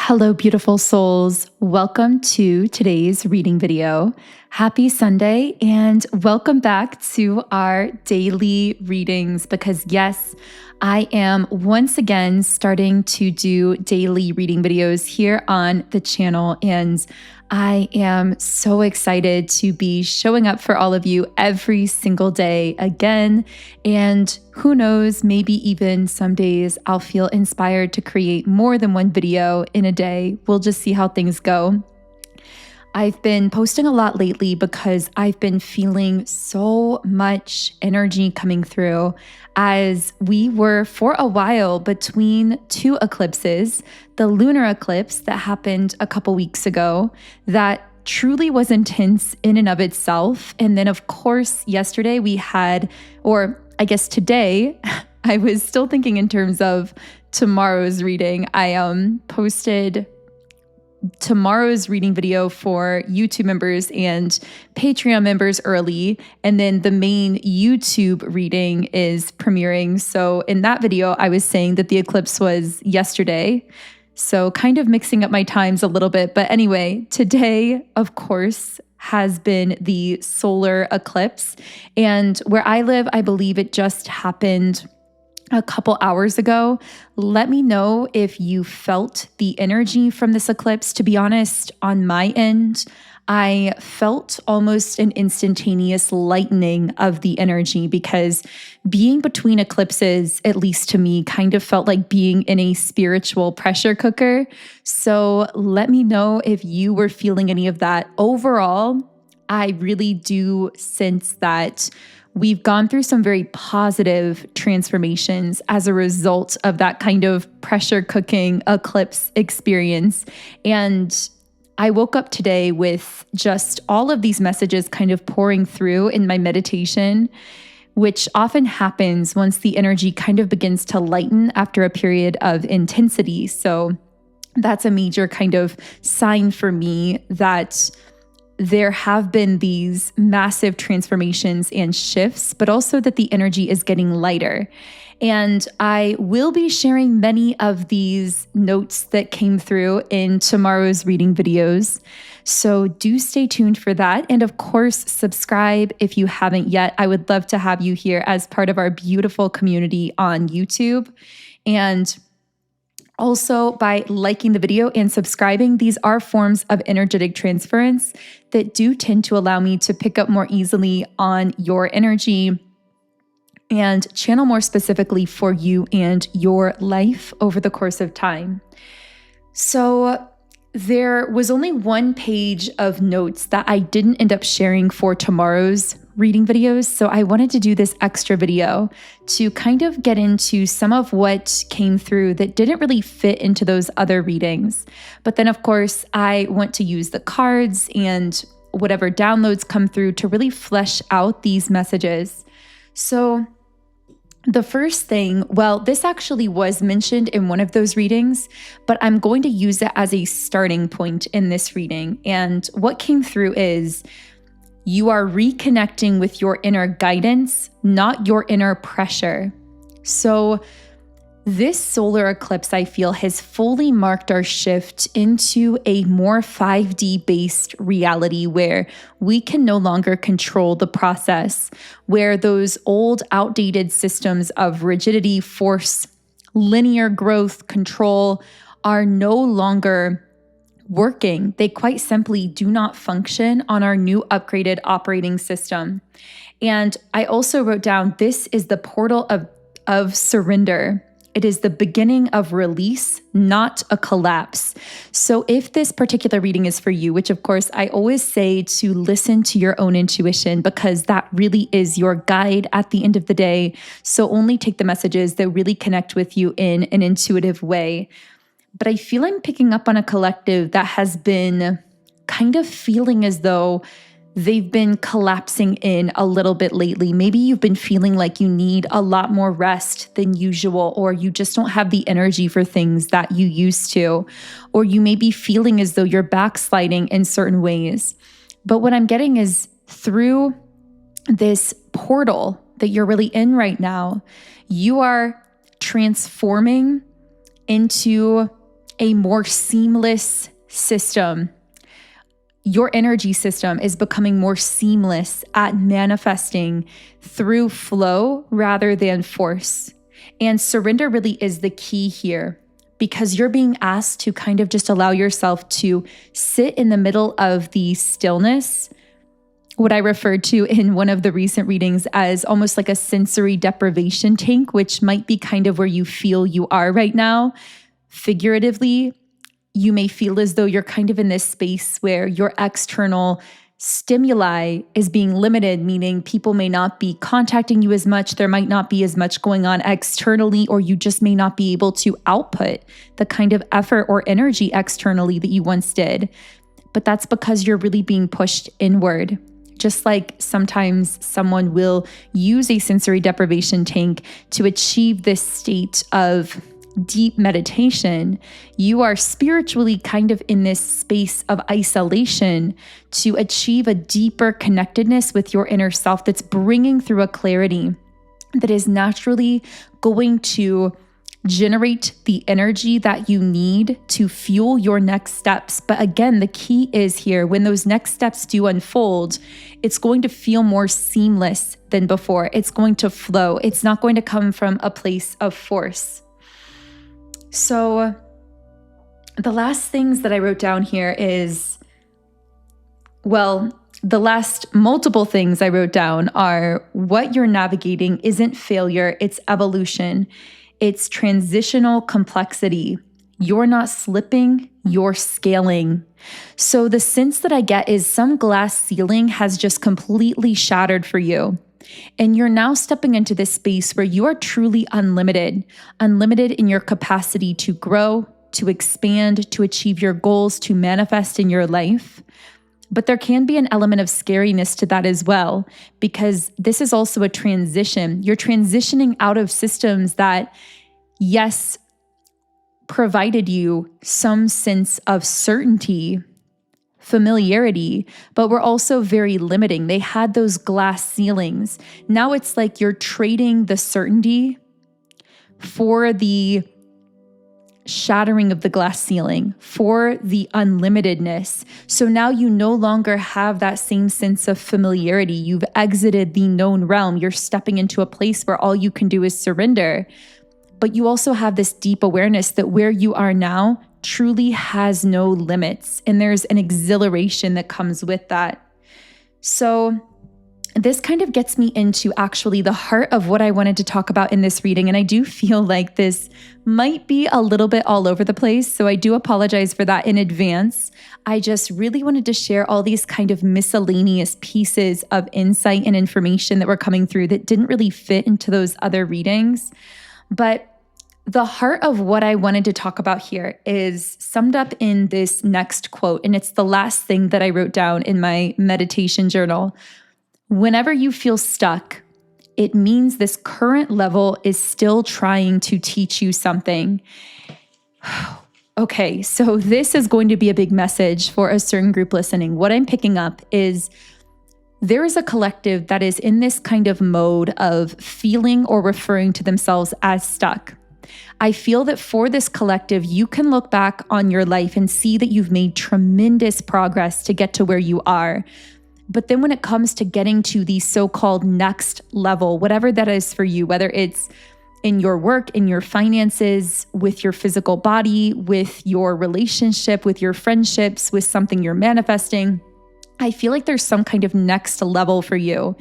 Hello, beautiful souls. Welcome to today's reading video. Happy Sunday and welcome back to our daily readings because yes, I am once again starting to do daily reading videos here on the channel, and I am so excited to be showing up for all of you every single day again. And who knows, maybe even some days I'll feel inspired to create more than one video in a day. We'll just see how things go. I've been posting a lot lately because I've been feeling so much energy coming through as we were for a while between two eclipses, the lunar eclipse that happened a couple weeks ago that truly was intense in and of itself. And then of course, yesterday we had, or I guess today, I was still thinking in terms of tomorrow's reading. I posted tomorrow's reading video for YouTube members and Patreon members early, and then the main YouTube reading is premiering. So in that video, I was saying that the eclipse was yesterday, so kind of mixing up my times a little bit. But anyway, today, of course, has been the solar eclipse, and where I live, I believe it just happened a couple hours ago. Let me know if you felt the energy from this eclipse. To be honest, on my end, I felt almost an instantaneous lightening of the energy because being between eclipses, at least to me, kind of felt like being in a spiritual pressure cooker. So let me know if you were feeling any of that. Overall, I really do sense that we've gone through some very positive transformations as a result of that kind of pressure cooking eclipse experience. And I woke up today with just all of these messages kind of pouring through in my meditation, which often happens once the energy kind of begins to lighten after a period of intensity. So that's a major kind of sign for me that there have been these massive transformations and shifts, but also that the energy is getting lighter. And I will be sharing many of these notes that came through in tomorrow's reading videos. So do stay tuned for that. And of course, subscribe if you haven't yet. I would love to have you here as part of our beautiful community on YouTube. And also, by liking the video and subscribing, these are forms of energetic transference that do tend to allow me to pick up more easily on your energy and channel more specifically for you and your life over the course of time. So there was only one page of notes that I didn't end up sharing for tomorrow's reading videos. So I wanted to do this extra video to kind of get into some of what came through that didn't really fit into those other readings. But then of course, I want to use the cards and whatever downloads come through to really flesh out these messages. So the first thing, well, this actually was mentioned in one of those readings, but I'm going to use it as a starting point in this reading. And what came through is you are reconnecting with your inner guidance, not your inner pressure. So this solar eclipse, I feel, has fully marked our shift into a more 5D based reality where we can no longer control the process, where those old outdated systems of rigidity, force, linear growth, control are no longer working. They quite simply do not function on our new upgraded operating system. And I also wrote down, this is the portal of surrender. It is the beginning of release, not a collapse. So if this particular reading is for you, which of course I always say to listen to your own intuition because that really is your guide at the end of the day. So only take the messages that really connect with you in an intuitive way. But I feel I'm picking up on a collective that has been kind of feeling as though they've been collapsing in a little bit lately. Maybe you've been feeling like you need a lot more rest than usual, or you just don't have the energy for things that you used to, or you may be feeling as though you're backsliding in certain ways. But what I'm getting is through this portal that you're really in right now, you are transforming into a more seamless system. Your energy system is becoming more seamless at manifesting through flow rather than force. And surrender really is the key here, because you're being asked to kind of just allow yourself to sit in the middle of the stillness, what I referred to in one of the recent readings as almost like a sensory deprivation tank, which might be kind of where you feel you are right now. Figuratively, you may feel as though you're kind of in this space where your external stimuli is being limited, meaning people may not be contacting you as much. There might not be as much going on externally, or you just may not be able to output the kind of effort or energy externally that you once did. But that's because you're really being pushed inward. Just like sometimes someone will use a sensory deprivation tank to achieve this state of deep meditation, you are spiritually kind of in this space of isolation to achieve a deeper connectedness with your inner self that's bringing through a clarity that is naturally going to generate the energy that you need to fuel your next steps. But again, the key is here, when those next steps do unfold, it's going to feel more seamless than before. It's going to flow. It's not going to come from a place of force. So the last things that I wrote down here is, the last multiple things I wrote down are what you're navigating isn't failure, it's evolution. It's transitional complexity. You're not slipping, you're scaling. So the sense that I get is some glass ceiling has just completely shattered for you. And you're now stepping into this space where you are truly unlimited in your capacity to grow, to expand, to achieve your goals, to manifest in your life. But there can be an element of scariness to that as well, because this is also a transition. You're transitioning out of systems that, yes, provided you some sense of certainty, familiarity, but were also very limiting. They had those glass ceilings. Now it's like you're trading the certainty for the shattering of the glass ceiling, for the unlimitedness. So now you no longer have that same sense of familiarity. You've exited the known realm. You're stepping into a place where all you can do is surrender. But you also have this deep awareness that where you are now truly has no limits, and there's an exhilaration that comes with that. So this kind of gets me into actually the heart of what I wanted to talk about in this reading, and I do feel like this might be a little bit all over the place, so I do apologize for that in advance. I just really wanted to share all these kind of miscellaneous pieces of insight and information that were coming through that didn't really fit into those other readings. But the heart of what I wanted to talk about here is summed up in this next quote, and it's the last thing that I wrote down in my meditation journal. Whenever you feel stuck, it means this current level is still trying to teach you something. Okay, so this is going to be a big message for a certain group listening. What I'm picking up is there is a collective that is in this kind of mode of feeling or referring to themselves as stuck. I feel that for this collective, you can look back on your life and see that you've made tremendous progress to get to where you are. But then when it comes to getting to the so-called next level, whatever that is for you, whether it's in your work, in your finances, with your physical body, with your relationship, with your friendships, with something you're manifesting, I feel like there's some kind of next level for you.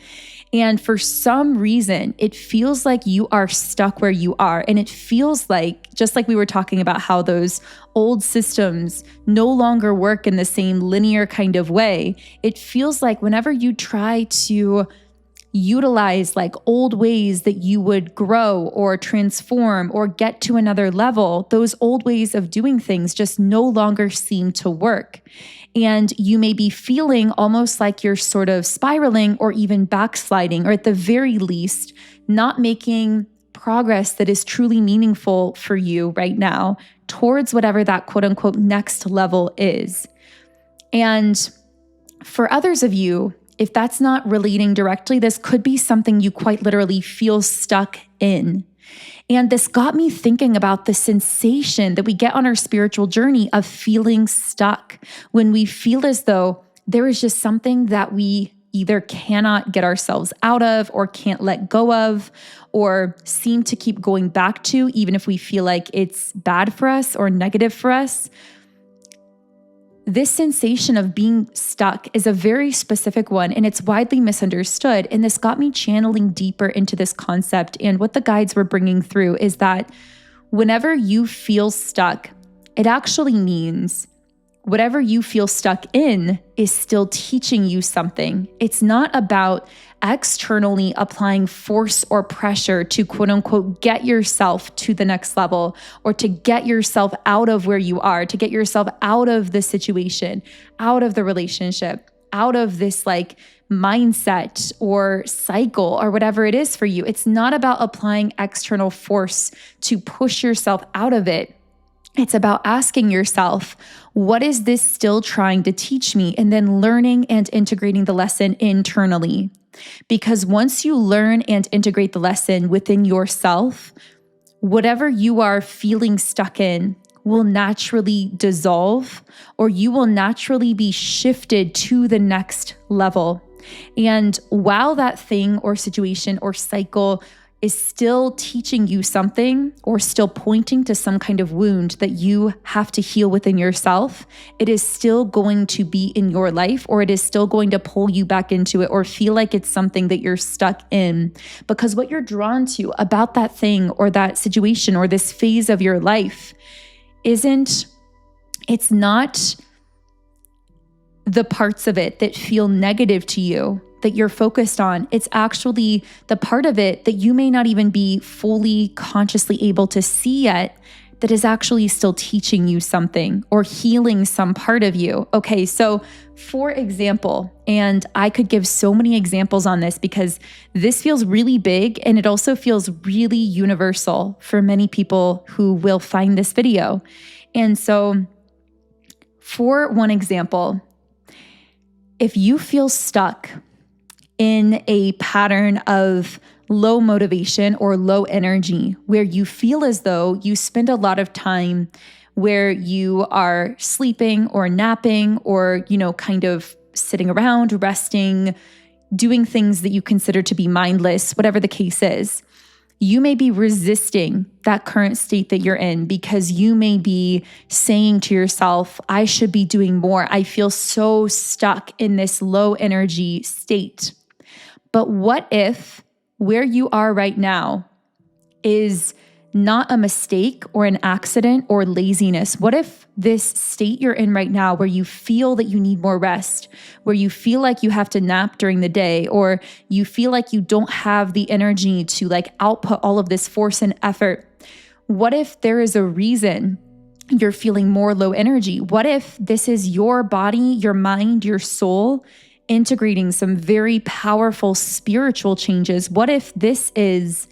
And for some reason, it feels like you are stuck where you are. And it feels like, just like we were talking about how those old systems no longer work in the same linear kind of way, it feels like whenever you try to utilize like old ways that you would grow or transform or get to another level, those old ways of doing things just no longer seem to work. And you may be feeling almost like you're sort of spiraling or even backsliding, or at the very least, not making progress that is truly meaningful for you right now towards whatever that quote unquote next level is. And for others of you, if that's not relating directly, this could be something you quite literally feel stuck in. And this got me thinking about the sensation that we get on our spiritual journey of feeling stuck, when we feel as though there is just something that we either cannot get ourselves out of or can't let go of, or seem to keep going back to, even if we feel like it's bad for us or negative for us. This sensation of being stuck is a very specific one, and it's widely misunderstood. And this got me channeling deeper into this concept. And what the guides were bringing through is that whenever you feel stuck, it actually means whatever you feel stuck in is still teaching you something. It's not about externally applying force or pressure to quote unquote get yourself to the next level, or to get yourself out of where you are, to get yourself out of the situation, out of the relationship, out of this like mindset or cycle or whatever it is for you. It's not about applying external force to push yourself out of it. It's about asking yourself, what is this still trying to teach me? And then learning and integrating the lesson internally. Because once you learn and integrate the lesson within yourself, whatever you are feeling stuck in will naturally dissolve, or you will naturally be shifted to the next level. And while that thing or situation or cycle is still teaching you something, or still pointing to some kind of wound that you have to heal within yourself, it is still going to be in your life, or it is still going to pull you back into it, or feel like it's something that you're stuck in. Because what you're drawn to about that thing or that situation or this phase of your life it's not the parts of it that feel negative to you that you're focused on. It's actually the part of it that you may not even be fully consciously able to see yet, that is actually still teaching you something or healing some part of you. Okay, so for example, and I could give so many examples on this because this feels really big, and it also feels really universal for many people who will find this video. And so for one example, if you feel stuck in a pattern of low motivation or low energy, where you feel as though you spend a lot of time where you are sleeping or napping, or, kind of sitting around, resting, doing things that you consider to be mindless, whatever the case is, you may be resisting that current state that you're in, because you may be saying to yourself, I should be doing more. I feel so stuck in this low energy state. But what if where you are right now is not a mistake or an accident or laziness? What if this state you're in right now, where you feel that you need more rest, where you feel like you have to nap during the day, or you feel like you don't have the energy to output all of this force and effort, what if there is a reason you're feeling more low energy? What if this is your body, your mind, your soul integrating some very powerful spiritual changes? What if this is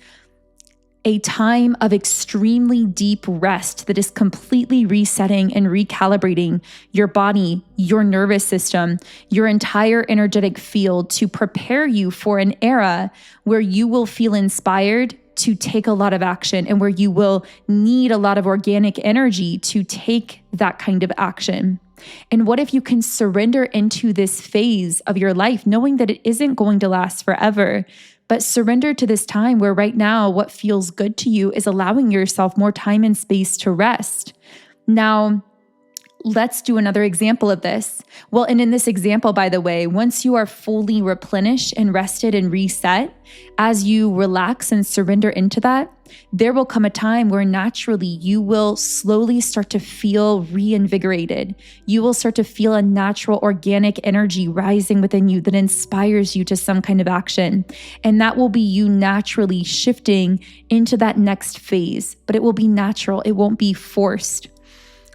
a time of extremely deep rest that is completely resetting and recalibrating your body, your nervous system, your entire energetic field, to prepare you for an era where you will feel inspired to take a lot of action, and where you will need a lot of organic energy to take that kind of action? And what if you can surrender into this phase of your life, knowing that it isn't going to last forever, but surrender to this time where right now what feels good to you is allowing yourself more time and space to rest? Now, let's do another example of this. Well, and in this example, by the way, once you are fully replenished and rested and reset, as you relax and surrender into that, there will come a time where naturally you will slowly start to feel reinvigorated. You will start to feel a natural organic energy rising within you that inspires you to some kind of action. And that will be you naturally shifting into that next phase, but it will be natural. It won't be forced.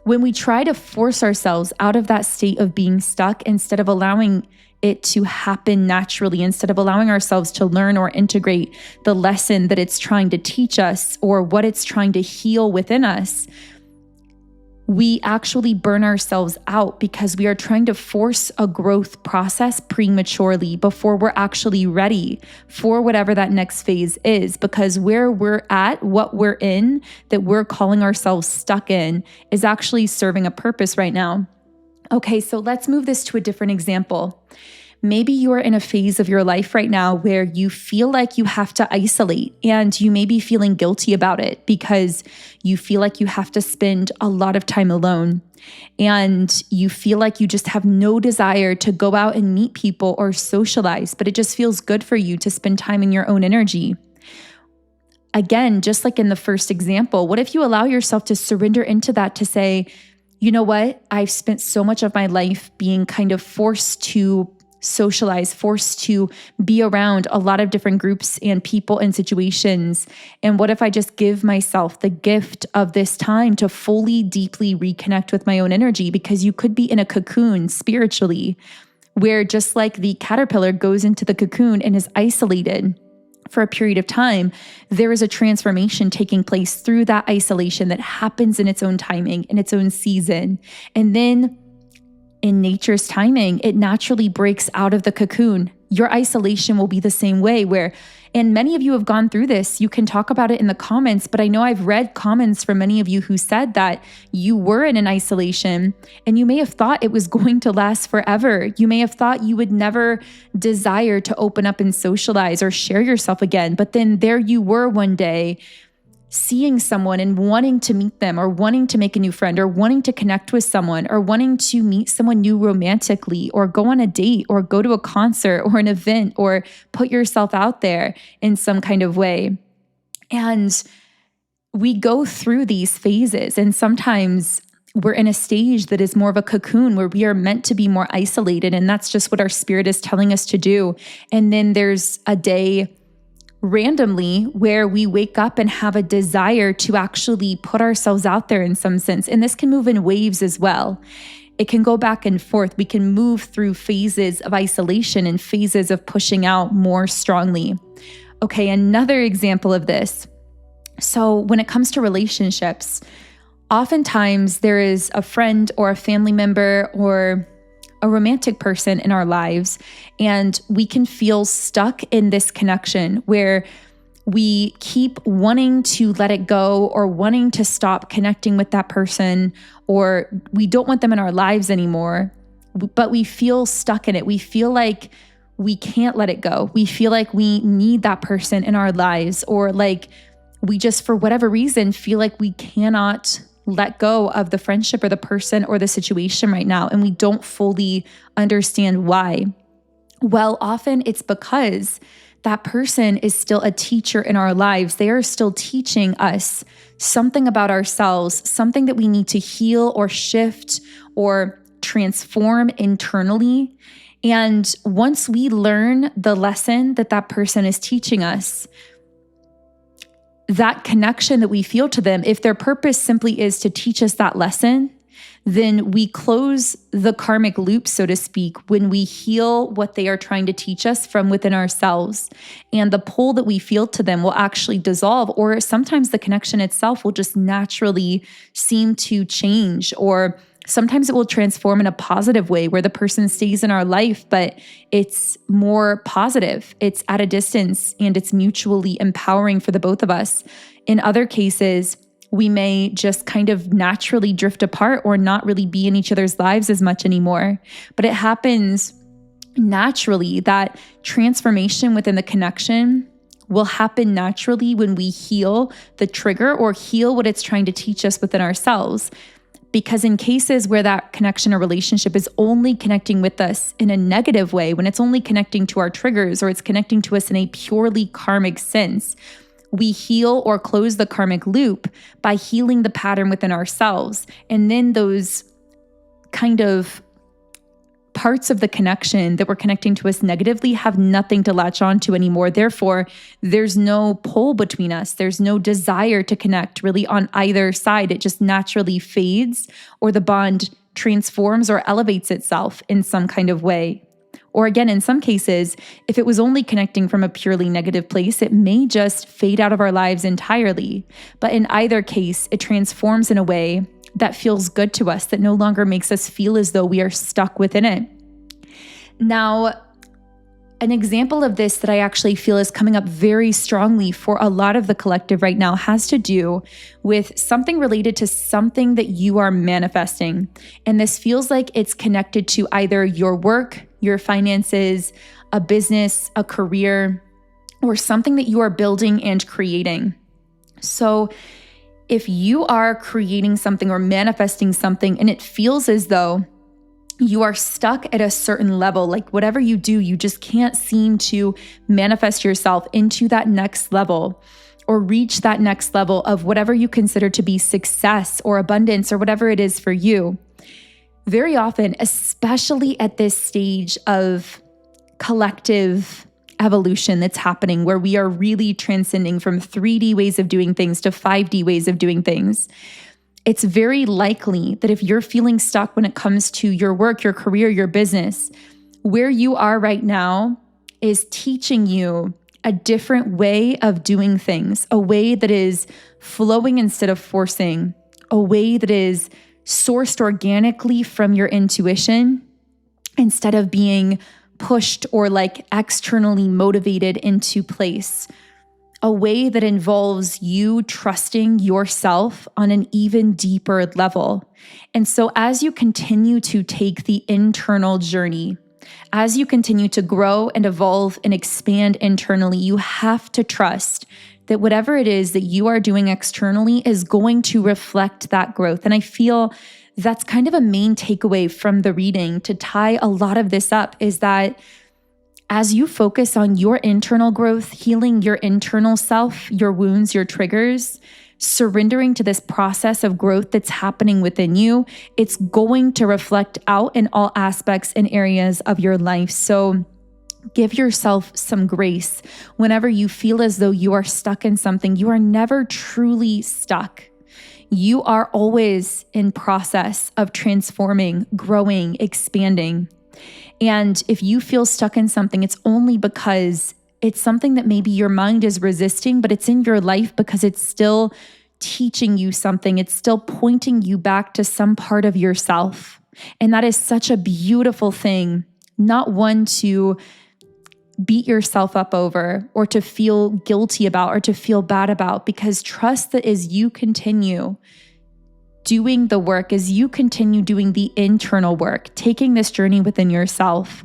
When we try to force ourselves out of that state of being stuck, instead of allowing it to happen naturally, instead of allowing ourselves to learn or integrate the lesson that it's trying to teach us or what it's trying to heal within us, we actually burn ourselves out because we are trying to force a growth process prematurely before we're actually ready for whatever that next phase is. Because where we're at, what we're in, that we're calling ourselves stuck in, is actually serving a purpose right now. Okay, so let's move this to a different example. Maybe you are in a phase of your life right now where you feel like you have to isolate, and you may be feeling guilty about it because you feel like you have to spend a lot of time alone, and you feel like you just have no desire to go out and meet people or socialize, but it just feels good for you to spend time in your own energy. Again, just like in the first example, what if you allow yourself to surrender into that, to say, you know what? I've spent so much of my life being kind of forced to socialize, forced to be around a lot of different groups and people and situations. And what if I just give myself the gift of this time to fully, deeply reconnect with my own energy? Because you could be in a cocoon spiritually, where just like the caterpillar goes into the cocoon and is isolated for a period of time, there is a transformation taking place through that isolation that happens in its own timing, in its own season. And then in nature's timing, it naturally breaks out of the cocoon. Your isolation will be the same way, and many of you have gone through this. You can talk about it in the comments, but I know I've read comments from many of you who said that you were in an isolation and you may have thought it was going to last forever. You may have thought you would never desire to open up and socialize or share yourself again. But then there you were one day, seeing someone and wanting to meet them, or wanting to make a new friend, or wanting to connect with someone, or wanting to meet someone new romantically, or go on a date, or go to a concert or an event, or put yourself out there in some kind of way. And we go through these phases, and sometimes we're in a stage that is more of a cocoon where we are meant to be more isolated, and that's just what our spirit is telling us to do. And then there's a day randomly where we wake up and have a desire to actually put ourselves out there in some sense. And this can move in waves as well. It can go back and forth. We can move through phases of isolation and phases of pushing out more strongly. Okay, another example of this. So when it comes to relationships, oftentimes there is a friend or a family member or a romantic person in our lives, and we can feel stuck in this connection where we keep wanting to let it go, or wanting to stop connecting with that person, or we don't want them in our lives anymore, but we feel stuck in it. We feel like we can't let it go. We feel like we need that person in our lives, or like we just, for whatever reason, feel like we cannot let go of the friendship or the person or the situation right now, and we don't fully understand why. Well, often it's because that person is still a teacher in our lives. They are still teaching us something about ourselves, something that we need to heal or shift or transform internally. And once we learn the lesson that that person is teaching us, that connection that we feel to them, if their purpose simply is to teach us that lesson, then we close the karmic loop, so to speak, when we heal what they are trying to teach us from within ourselves. And the pull that we feel to them will actually dissolve, or sometimes the connection itself will just naturally seem to change, or sometimes it will transform in a positive way where the person stays in our life, but it's more positive. It's at a distance and it's mutually empowering for the both of us. In other cases, we may just kind of naturally drift apart or not really be in each other's lives as much anymore. But it happens naturally. That transformation within the connection will happen naturally when we heal the trigger or heal what it's trying to teach us within ourselves. Because in cases where that connection or relationship is only connecting with us in a negative way, when it's only connecting to our triggers or it's connecting to us in a purely karmic sense, we heal or close the karmic loop by healing the pattern within ourselves. And then those kind of parts of the connection that were connecting to us negatively have nothing to latch onto anymore. Therefore, there's no pull between us. There's no desire to connect really on either side. It just naturally fades, or the bond transforms or elevates itself in some kind of way. Or again, in some cases, if it was only connecting from a purely negative place, it may just fade out of our lives entirely. But in either case, it transforms in a way that feels good to us, that no longer makes us feel as though we are stuck within it. Now, an example of this that I actually feel is coming up very strongly for a lot of the collective right now has to do with something related to something that you are manifesting. And this feels like it's connected to either your work, your finances, a business, a career, or something that you are building and creating. So if you are creating something or manifesting something and it feels as though you are stuck at a certain level, like whatever you do, you just can't seem to manifest yourself into that next level or reach that next level of whatever you consider to be success or abundance or whatever it is for you. Very often, especially at this stage of collective evolution that's happening, where we are really transcending from 3D ways of doing things to 5D ways of doing things, it's very likely that if you're feeling stuck when it comes to your work, your career, your business, where you are right now is teaching you a different way of doing things, a way that is flowing instead of forcing, a way that is sourced organically from your intuition instead of being pushed or like externally motivated into place. A way that involves you trusting yourself on an even deeper level. And so as you continue to take the internal journey, as you continue to grow and evolve and expand internally, you have to trust that whatever it is that you are doing externally is going to reflect that growth. And I feel that's kind of a main takeaway from the reading to tie a lot of this up, is that as you focus on your internal growth, healing your internal self, your wounds, your triggers, surrendering to this process of growth that's happening within you, it's going to reflect out in all aspects and areas of your life. So give yourself some grace. Whenever you feel as though you are stuck in something, you are never truly stuck. You are always in process of transforming, growing, expanding. And if you feel stuck in something, it's only because it's something that maybe your mind is resisting, but it's in your life because it's still teaching you something. It's still pointing you back to some part of yourself. And that is such a beautiful thing, not one to beat yourself up over or to feel guilty about or to feel bad about, because trust that as you continue doing the work, as you continue doing the internal work, taking this journey within yourself,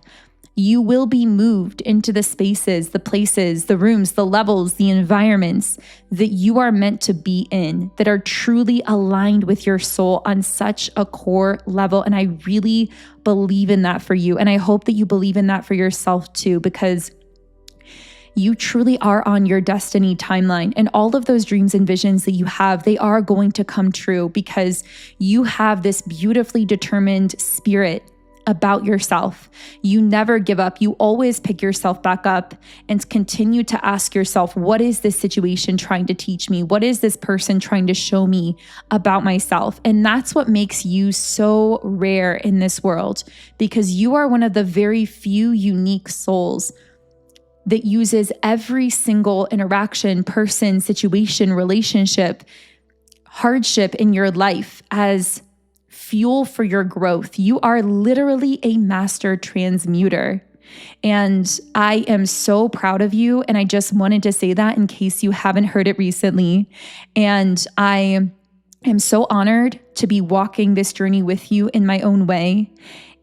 you will be moved into the spaces, the places, the rooms, the levels, the environments that you are meant to be in, that are truly aligned with your soul on such a core level. And I really believe in that for you. And I hope that you believe in that for yourself too, because you truly are on your destiny timeline, and all of those dreams and visions that you have, they are going to come true because you have this beautifully determined spirit about yourself. You never give up. You always pick yourself back up and continue to ask yourself, what is this situation trying to teach me? What is this person trying to show me about myself? And that's what makes you so rare in this world, because you are one of the very few unique souls that uses every single interaction, person, situation, relationship, hardship in your life as fuel for your growth. You are literally a master transmuter. And I am so proud of you. And I just wanted to say that in case you haven't heard it recently. And I am so honored to be walking this journey with you in my own way.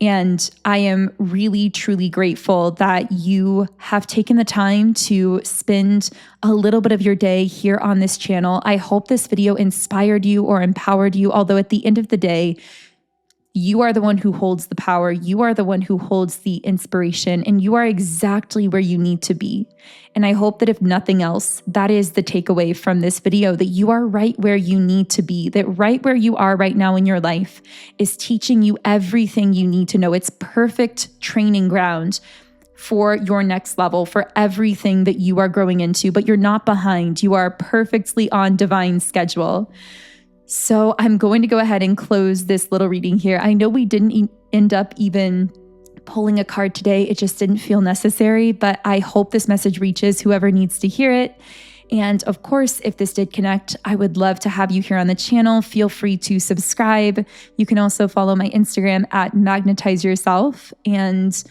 And I am really, truly grateful that you have taken the time to spend a little bit of your day here on this channel. I hope this video inspired you or empowered you, although at the end of the day, you are the one who holds the power. You are the one who holds the inspiration, and you are exactly where you need to be. And I hope that if nothing else, that is the takeaway from this video, that you are right where you need to be, that right where you are right now in your life is teaching you everything you need to know. It's perfect training ground for your next level, for everything that you are growing into, but you're not behind. You are perfectly on divine schedule. So I'm going to go ahead and close this little reading here. I know we didn't end up even pulling a card today. It just didn't feel necessary, but I hope this message reaches whoever needs to hear it. And of course, if this did connect, I would love to have you here on the channel. Feel free to subscribe. You can also follow my Instagram at Magnetize Yourself. And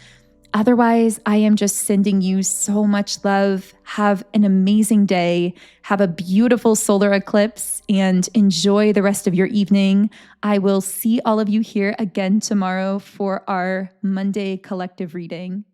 otherwise, I am just sending you so much love. Have an amazing day. Have a beautiful solar eclipse and enjoy the rest of your evening. I will see all of you here again tomorrow for our Monday collective reading.